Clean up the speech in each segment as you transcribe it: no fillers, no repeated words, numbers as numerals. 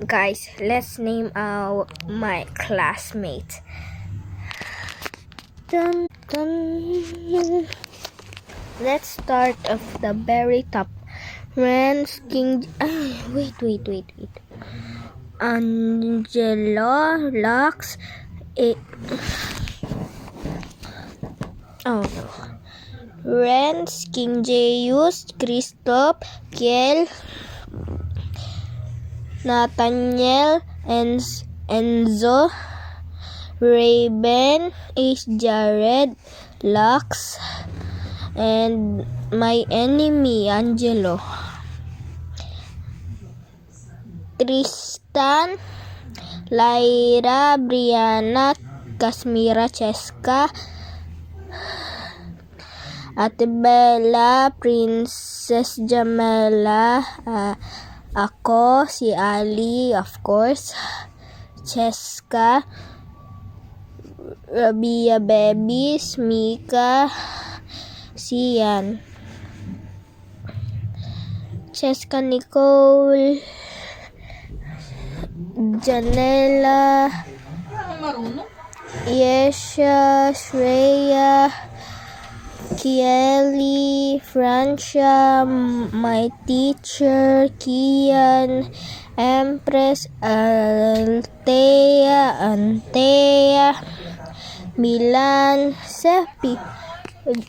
Guys, let's name my classmate. Dun, dun. Let's start off the very top. Ren's King. Wait. Angelo, Lux. Oh no. Ren's King Jaius, Christoph, Kiel, Nathaniel, Enzo, Raven, Ace, Jared, Lux, and my enemy, Angelo. Tristan, Lyra, Brianna, Kasmira, Cheska, Ate Bella, Princess Jamela, ako, si Ali, of course, Cheska, Rabia Babies, Mika, Sian, Cheska Nicole, Janela, Yesha, Shreya, Kieli, Francia, my teacher, Kian, Empress, Antea, Milan, Seppi.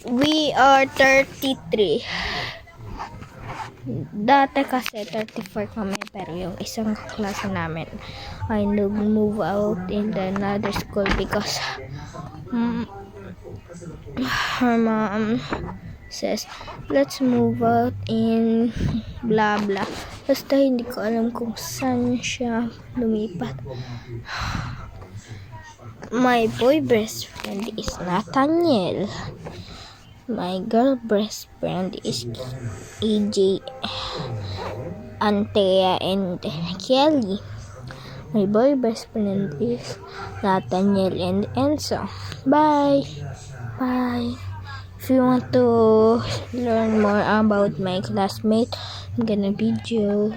We are 33. Dati kasi 34 kami, pero yung isang klase namin ay nag-move out in another school because her mom says, let's move out in blah blah. Basta hindi ko alam kung saan siya lumipat. My boy best friend is Nathaniel. My girl best friend is EJ, Antea, and Kelly. My boy best friend is Nathaniel and Enzo. Bye. If you want to learn more about my classmate, I'm gonna video.